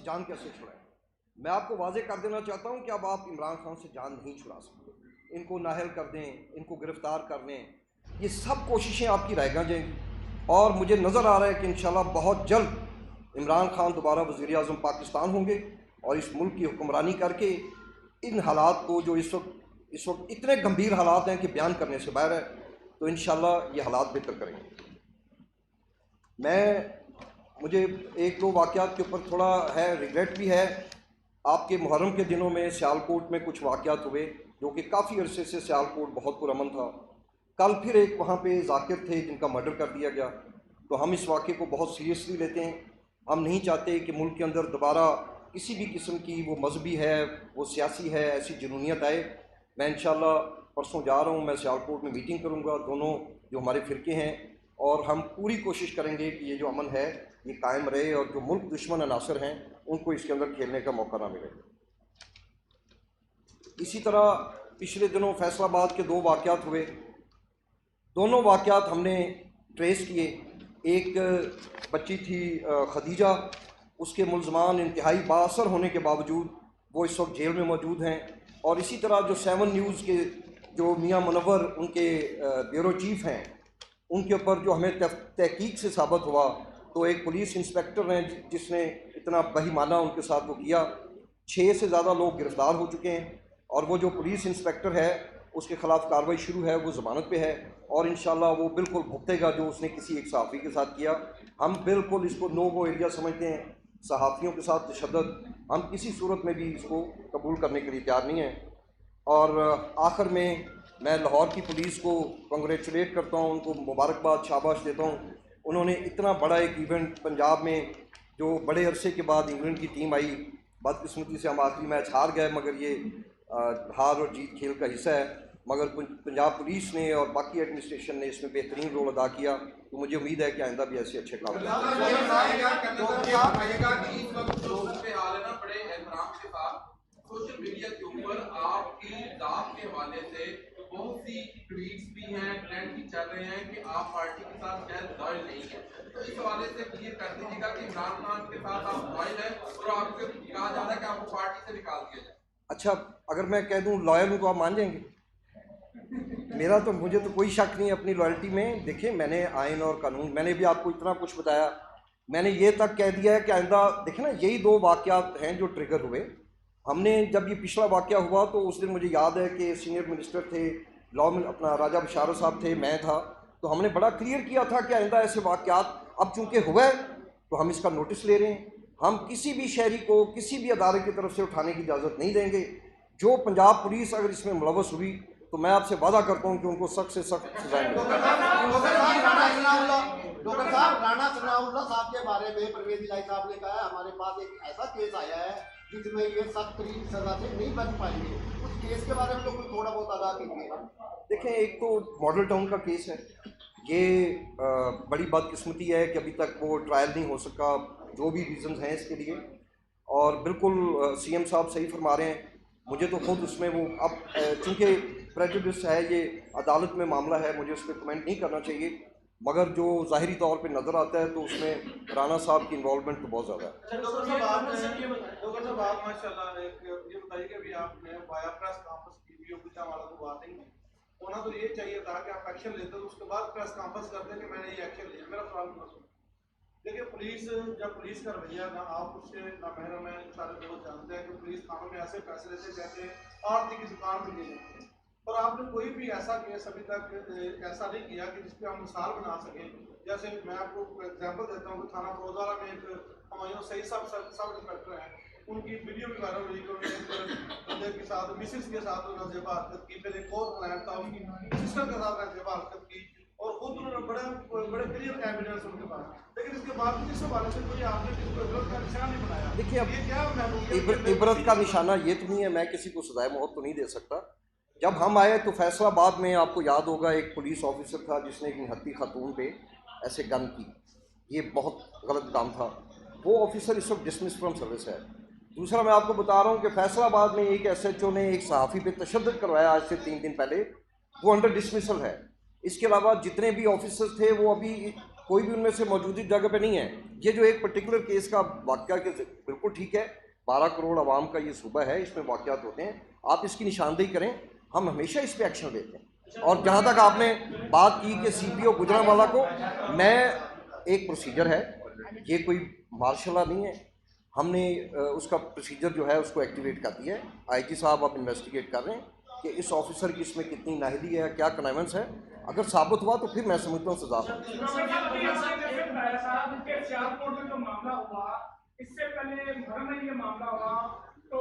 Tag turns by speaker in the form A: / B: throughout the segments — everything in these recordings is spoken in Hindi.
A: जान कैसे छुड़ाएं। मैं आपको वाजे कर देना चाहता हूं कि अब आप इमरान खान से जान नहीं छुड़ा सकते। इनको नाहल कर दें, इनको गिरफ्तार कर लें, ये सब कोशिशें आपकी रहेगा जाएंगी। और मुझे नज़र आ रहा है कि इंशाल्लाह बहुत जल्द इमरान खान दोबारा वज़ीर आज़म पाकिस्तान होंगे और इस मुल्क की हुक्मरानी करके इन हालात को, जो इस वक्त इतने गंभीर हालात हैं कि बयान करने से बाहर है, तो इंशाल्लाह ये हालात बेहतर करेंगे। मुझे एक दो वाक़यात के ऊपर थोड़ा है, रिग्रेट भी है। आपके मुहर्रम के दिनों में सियालकोट में कुछ वाक़यात हुए जो कि काफ़ी अरसे से सियालकोट बहुत पुरअमन था। कल फिर एक वहाँ पे जाकिर थे जिनका मर्डर कर दिया गया। तो हम इस वाक़े को बहुत सीरियसली लेते हैं। हम नहीं चाहते कि मुल्क के अंदर दोबारा किसी भी किस्म की, वो मजहबी है, वो सियासी है, ऐसी जुनूनियत आए। मैं इंशाल्लाह परसों जा रहा हूँ, मैं सियालकोट में मीटिंग करूँगा, दोनों जो हमारे फ़िरके हैं, और हम पूरी कोशिश करेंगे कि ये जो अमन है ये कायम रहे और जो मुल्क दुश्मन अनासर हैं उनको इसके अंदर खेलने का मौका ना मिले। इसी तरह पिछले दिनों फैसलाबाद के दो वाक़यात हुए। दोनों वाक़यात हमने ट्रेस किए। एक बच्ची थी खदीजा, उसके मुल्ज़मान इंतहाई बाअसर होने के बावजूद वो इस वक्त जेल में मौजूद हैं। और इसी तरह जो 7 न्यूज़ के जो मियाँ मुनव्वर उनके ब्यूरो चीफ़ हैं, उनके ऊपर जो हमें तहकीक से साबित हुआ, तो एक पुलिस इंस्पेक्टर हैं जिसने इतना बहिमाना उनके साथ वो किया। 6 से ज़्यादा लोग गिरफ़्तार हो चुके हैं और वो जो पुलिस इंस्पेक्टर है उसके ख़िलाफ़ कार्रवाई शुरू है, वो ज़मानत पे है और इंशाल्लाह वो बिल्कुल भुगतेगा जो उसने किसी एक सहाफ़ी के साथ किया। हम बिल्कुल इसको नो गो एरिया समझते हैं। सहाफ़ियों के साथ तशद्दुद हम किसी सूरत में भी इसको कबूल करने के लिए तैयार नहीं हैं। और आखिर में मैं लाहौर की पुलिस को कंग्रेचुलेट करता हूँ, उनको मुबारकबाद, शाबाश देता हूँ। उन्होंने इतना बड़ा एक इवेंट पंजाब में, जो बड़े अरसे के बाद इंग्लैंड की टीम आई, बदकिस्मती से हम आखिरी मैच हार गए, मगर ये हार और जीत खेल का हिस्सा है। मगर पंजाब पुलिस ने और बाकी एडमिनिस्ट्रेशन ने इसमें बेहतरीन रोल अदा किया। तो मुझे उम्मीद है कि आइंदा भी ऐसे अच्छे काम
B: सोशल मीडिया के ऊपर आपकी जात के हवाले से बहुत सी ट्वीट्स भी हैं, ट्रेंड भी चल रहे हैं कि आप पार्टी के साथ शायद लॉयल नहीं है। तो इस हवाले से क्लियर कर दीजिएगा कि इमरान खान के साथ आप लॉयल हैं और आपको कहा जा रहा है कि आपको पार्टी से निकाल दिया जाए।
A: अच्छा, अगर मैं कह दूं लॉयल हूं तो आप मान जाएंगे? मुझे तो कोई शक नहीं है अपनी लॉयल्टी में। देखिए, मैंने आइन और कानून, मैंने भी आपको इतना कुछ बताया। मैंने ये तक कह दिया है कि आइंदा देखिए ना, यही 2 वाक़यात हैं जो ट्रिगर हुए। हमने जब ये पिछला वाक़या हुआ तो उस दिन मुझे याद है कि सीनियर मिनिस्टर थे, लॉ में अपना राजा बशारो साहब थे, मैं था। तो हमने बड़ा क्लियर किया था कि आइंदा ऐसे वाक़यात अब चूँकि हुआ है तो हम इसका नोटिस ले रहे हैं। हम किसी भी शहरी को किसी भी अदारे की तरफ से उठाने की इजाज़त नहीं देंगे। जो पंजाब पुलिस अगर इसमें मुलव्वस हुई तो मैं आपसे वादा करता हूं कि उनको सख्त से सख्त सजाएं मिलेंगी।
C: डॉक्टर साहब, राणा सनाउल्लाह साहब के बारे में परवेज इलाही साहब ने कहा है हमारे पास एक ऐसा केस आया है जिसमें ये सख्त तरीन सजा से नहीं बच पाएंगे। उस केस के बारे में तो कोई थोड़ा बहुत आगाह कीजिएगा।
A: देखें, एक तो मॉडल टाउन का केस है। ये बड़ी बदकिस्मती है कि अभी तक वो ट्रायल नहीं हो सका, जो भी रीज़न्स हैं इसके लिए। और बिल्कुल सीएम साहब सही फरमा रहे हैं। मुझे तो खुद उसमें वो, अब चूँकि प्रेजुडिस है, ये अदालत में मामला है, मुझे उस पर कमेंट नहीं करना चाहिए। मगर जो ज़ाहिरी तौर पे नज़र आता है तो उसमें राणा साहब की इन्वॉल्वमेंट तो बहुत ज़्यादा है।
B: डॉक्टर साहब, आप माशाल्लाह ये बताइए कि अभी आपने बाया प्रेस कॉन्फ्रेंस की वीडियो कुछ वाला तो बात नहीं होना, तो ये चाहिए था कि आप एक्शन लेते तो उसके बाद प्रेस कॉन्फ्रेंस करते हैं कि मैंने ये एक्शन लिया। मेरा सवाल पूरा सुनो। देखिए, जब पुलिस का रवैया, ना आप उससे ना महरम है, सारे लोग जानते हैं कि पुलिस थानों में ऐसे फैसले से कहते हैं आरती की दुकान पर ले जाते हैं, और आपने कोई भी ऐसा केस अभी तक ऐसा नहीं किया कि जिसपे हम मिसाल बना सकें। जैसे मैं आपको एग्जांपल देता हूँ कि थाना फौजवाला में एक हमायूं सही सब इंस्पेक्टर हैं, उनकी वीडियो भी वायरल हुई कि उन्होंने बंदे के साथ, मिसिस के साथ नजेबा हरकत की, फिर एक और क्लाइंट था उनकी सिस्टर के साथ नजेबा हरकत की, और खुद उन्होंने बड़े क्लियर एविडेंस उनके पास। लेकिन इसके बावजूद इस हवाले से कोई आपने किसको इबरत का निशान नहीं बनाया।
A: देखिए, अब
B: ये क्या
A: इबरत का निशाना ये तो नहीं है, मैं किसी को सजाए मौत तो नहीं दे सकता। जब हम आए तो फैसलाबाद में आपको याद होगा एक पुलिस ऑफिसर था जिसने एक निहत्ती खातून पे ऐसे गन की। ये बहुत गलत काम था। वो ऑफिसर इस वक्त डिसमिस फ्रॉम सर्विस है। दूसरा, मैं आपको बता रहा हूँ कि फैसलाबाद में एक एसएचओ ने एक सहाफ़ी पे तशद्दुद करवाया आज से 3 दिन पहले, वो अंडर डिसमिसल है। इसके अलावा जितने भी ऑफिसर्स थे वो अभी कोई भी उनमें से मौजूदा जगह पे नहीं है। ये जो एक पर्टिकुलर केस का वाक़या के बिल्कुल ठीक है, 12 करोड़ आवाम का ये सूबा है, इसमें वाक़यात होते हैं, आप इसकी निशानदेही करें, हम हमेशा इस पर एक्शन लेते हैं। और जहाँ तक आपने बात की कि CPO गुजरांवाला को, मैं एक प्रोसीजर है, ये कोई मार्शल लॉ नहीं है, हमने उसका प्रोसीजर जो है उसको एक्टिवेट कर दिया है। IG साहब अब इन्वेस्टिगेट कर रहे हैं कि इस ऑफिसर की इसमें कितनी नाहली है, क्या कनाइवेंस है। अगर साबित हुआ तो फिर मैं समझता हूँ सजा होगी।
D: इससे पहले मुहर्रम में ये मामला हुआ तो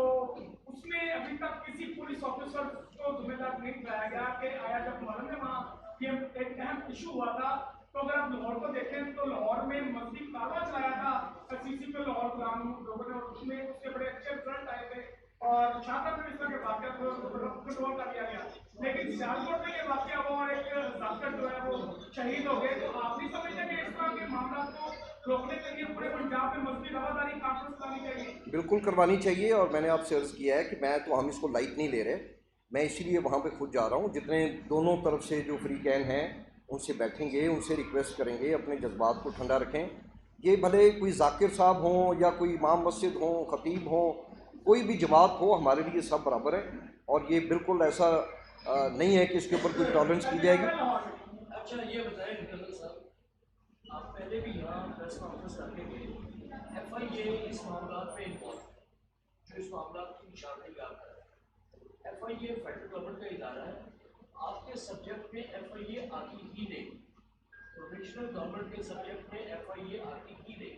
D: उसमें अभी तक किसी पुलिस ऑफिसर को जिम्मेदार नहीं ठहराया गया कि आया जब मुहर्रम में वहाँ ये एक अहम इशू हुआ था। तो अगर आप लाहौर को देखें तो लाहौर में मस्जिद ताला चलाया था CC पे लाहौर गुलाम लोगों ने, और उसमें उसके बड़े अच्छे रिजल्ट आए थे और छात्र में इस तरह के वाक़या कंट्रोल कर दिया गया। लेकिन सियालकोट में ये वाक़या हुआ और एक जाकिर जो है वो शहीद हो गए। तो आप नहीं समझते कि इस तरह के मामला को रोकने के लिए पूरे पंजाब में मस्जिद हवादारी कॉन्फ्रेंस करनी चाहिए?
A: बिल्कुल करवानी चाहिए, और मैंने आपसे अर्ज़ किया है कि मैं तो हम इसको लाइट नहीं ले रहे, मैं इसीलिए वहाँ पे खुद जा रहा हूँ। जितने दोनों तरफ से जो फ्रीकैन हैं उनसे बैठेंगे, उनसे रिक्वेस्ट करेंगे अपने जज्बात को ठंडा रखें। ये भले कोई जाकिर साहब हों या कोई इमाम मस्जिद हों, ख़तीब हों, कोई भी जमात हो, हमारे लिए सब बराबर है। और ये बिल्कुल ऐसा नहीं है कि इसके ऊपर कोई टॉलरेंस की जाएगी।
E: अच्छा ये बताएं निकल साहब, आप पहले भी यहाँ प्रेस कॉन्फ्रेंस करके गए, FIA इस मामला में इन्वॉल्व, जो इस मामला की निशानदेही आप कर रहे हैं, FIA फेडरल गवर्नमेंट का इदारा है, आपके सब्जेक्ट में FIA आती ही नहीं, प्रोविंशियल गवर्नमेंट के सब्जेक्ट में FIA आती ही नहीं।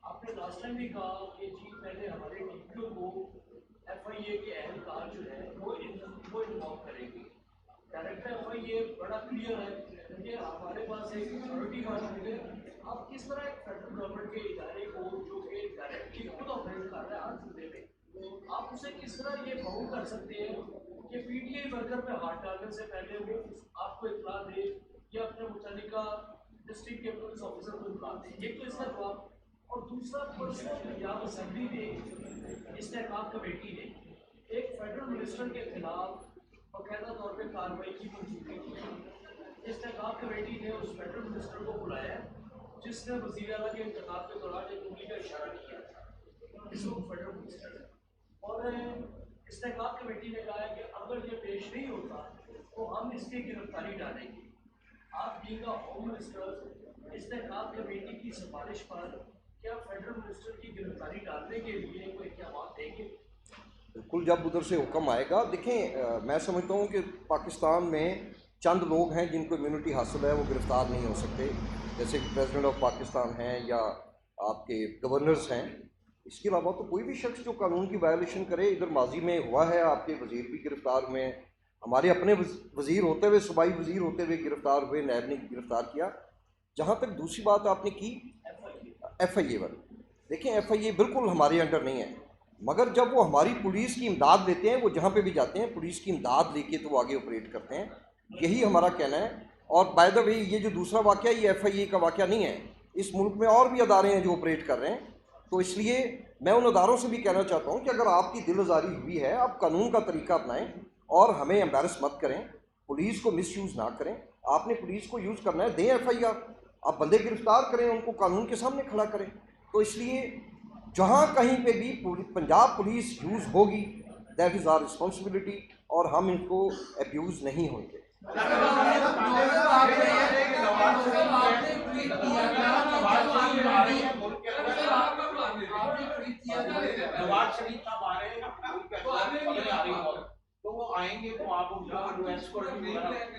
E: आपने लास्ट टाइम भी कहा कि जी पहले हमारे DPO को FIA के एहलकार जो है वो इन्वॉल्व करेंगे। डायरेक्टर FIA बड़ा क्लियर है कि हमारे पास एक अथॉरिटी मौजूद है। आप किस तरह एक फेडरल गवर्नमेंट के इदारे को जो कि डायरेक्टली खुद ऑपरेट कर रहा है हर सूबे में, आप उसे किस तरह ये बाउंड कर सकते हैं कि PTI वर्कर पे हाथ डालने से पहले वो आपको इत्तला दे या अपने मुतल्लिका डिस्ट्रिक्ट के पुलिस ऑफिसर को इत्तला दे? एक तो इसका जवाब। और दूसरा, परसों पंजाब असेंबली में इस्तेहकाम कमेटी ने एक फेडरल मिनिस्टर के खिलाफ बाकायदा तौर पर कार्रवाई की मंजूरी दी। इस्तेहकाम कमेटी ने उस फेडरल मिनिस्टर को बुलाया जिसने वज़ीर आला के इंतखाब के दौरान एक उंगली का इशारा किया था, इस वक्त फेडरल मिनिस्टर है। और इस्तेहकाम कमेटी ने कहा है कि अगर ये पेश नहीं होता तो हम इसकी गिरफ्तारी डालेंगे। आप बीइंग अ होम मिनिस्टर इस्तेहकाम कमेटी की सिफारिश पर क्या फेडरल मिनिस्टर की गिरफ्तारी डालने के लिए कोई इक़दाम देंगे?
A: बिल्कुल, जब उधर से हुक्म आएगा। देखें, मैं समझता हूँ कि पाकिस्तान में चंद लोग हैं जिनको इम्यूनिटी हासिल है, वो गिरफ़्तार नहीं हो सकते, जैसे कि प्रेसिडेंट ऑफ पाकिस्तान हैं या आपके गवर्नर्स हैं। इसके अलावा तो कोई भी शख्स जो कानून की वायलेशन करे, इधर माजी में हुआ है, आपके वज़ीर भी गिरफ़्तार हुए हैं, हमारे अपने वज़ीर होते हुए, सूबाई वज़ीर होते हुए गिरफ़्तार हुए, नैब ने गिरफ़्तार किया। जहाँ तक दूसरी बात आपने की FIA वाली, देखें FIA बिल्कुल हमारे अंडर नहीं है, मगर जब वो हमारी पुलिस की इमदाद लेते हैं, वो जहाँ पे भी जाते हैं पुलिस की इमदाद लेके तो वो आगे ऑपरेट करते हैं, यही हमारा कहना है। और बाय द वे, ये जो दूसरा वाक़या, ये FIA का वाक़या नहीं है, इस मुल्क में और भी अदारे हैं जो ऑपरेट कर रहे हैं। तो इसलिए मैं उन अदारों से भी कहना चाहता हूँ कि अगर आपकी दिलआज़ारी हुई है, आप कानून का तरीका अपनाएं और हमें एम्बेरस मत करें, पुलिस को मिसयूज़ ना करें। आपने पुलिस को यूज़ करना है, दें FIR, आप बंदे गिरफ्तार करें, उनको कानून के सामने खड़ा करें। तो इसलिए जहाँ कहीं पे भी पंजाब पुलिस यूज़ होगी, दैट इज़ आवर रिस्पॉन्सिबिलिटी, और हम इनको अब्यूज़ नहीं होंगे।
F: नवाज शरीफ साहब आ रहे हैं, तो वो आएंगे तो आप उनको एस्कॉर्ट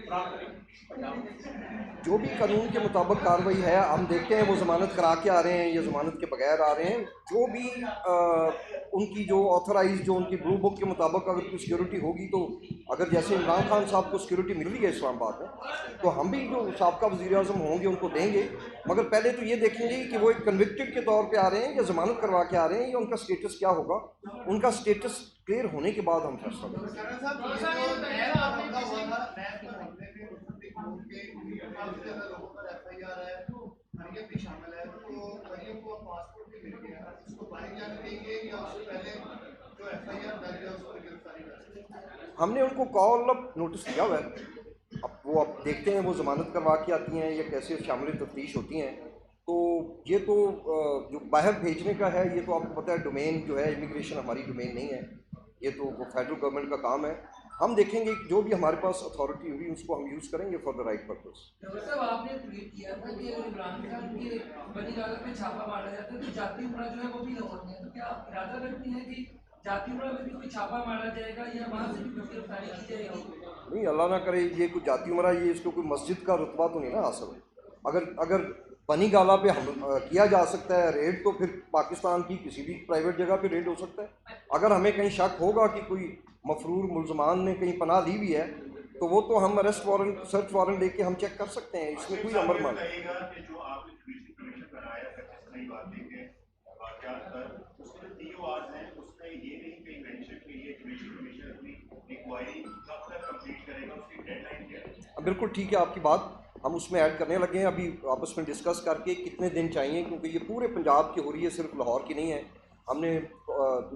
F: प्राप्त करेंगे।
A: जो भी कानून के मुताबिक कार्रवाई है, हम देखते हैं वो ज़मानत करा के आ रहे हैं या ज़मानत के बगैर आ रहे हैं, जो भी उनकी जो ऑथराइज, जो उनकी ब्लू बुक के मुताबिक अगर कोई सिक्योरिटी होगी, तो अगर जैसे इमरान खान साहब को सिक्योरिटी मिल रही है इस्लामाबाद में, तो हम भी जो साबका वज़ीर-ए-आज़म होंगे उनको देंगे। मगर पहले तो ये देखेंगे कि वो एक कन्विक्टेड के तौर पे आ रहे हैं या ज़मानत करवा के आ रहे हैं, या उनका स्टेटस क्या होगा। उनका स्टेटस क्लियर होने के बाद हम फैसला हमने उनको कॉल अप नोटिस दिया हुआ है। अब वो, अब देखते हैं वो ज़मानत करवा के आती हैं या कैसे शामिल तफ्तीश होती हैं। तो ये तो जो बाहर भेजने का है, ये तो आपको पता है डोमेन जो है इमिग्रेशन हमारी डोमेन नहीं है, ये तो वो फेडरल गवर्नमेंट का काम है। हम देखेंगे कि जो भी हमारे पास अथॉरिटी हुई उसको हम यूज़ करेंगे for the right purpose.
G: Doctor साहब, आपने ट्वीट किया था कि अगर इमरान खान के बनी इलाके में छापा मारा जाता है तो जाती उमरा जो है वो भी लाहौर में है, तो क्या आप इरादा करती हैं कि जाती उमरा में भी कोई छापा मारा जाएगा या वहाँ से भी कुछ गिरफ्तारी की जाएगी?
A: नहीं, अल्लाह ना करे ये कोई जाती उमरा, ये इसको कोई मस्जिद का रुतबा तो नहीं ना हासिल। अगर बनी गाला पे हम किया जा सकता है रेड, तो फिर पाकिस्तान की किसी भी प्राइवेट जगह पे रेड हो सकता है। अगर हमें कहीं शक होगा कि कोई मफरूर मुलजमान ने कहीं पनाह ली हुई है तो वो तो हम अरेस्ट वारंट, सर्च वारंट लेके हम चेक कर सकते हैं, इसमें कोई अमर मान।
H: जो आपने जुडिशल कमीशन बनाया नई बातें के वाकयात पर, उसमें DORs हैं, उसमें ये नहीं कहीं मेंशन कि ये जुडिशल कमीशन अपनी इंक्वायरी कब तक कंप्लीट करेगा, उसकी डेडलाइन क्या है?
A: बिल्कुल ठीक है आपकी बात, हम उसमें ऐड करने लगे हैं अभी आपस में डिस्कस करके कितने दिन चाहिए, क्योंकि ये पूरे पंजाब की हो रही है, सिर्फ लाहौर की नहीं है। हमने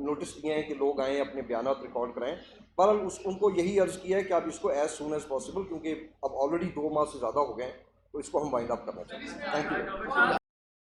A: नोटिस दिए हैं कि लोग आएँ अपने बयानात रिकॉर्ड कराएं, पर उनको यही अर्ज़ किया है कि आप इसको एज़ सून एज़ पॉसिबल, क्योंकि अब ऑलरेडी 2 माह से ज़्यादा हो गए हैं, तो इसको हम वाइंड अप करना चाहिए। Thank you.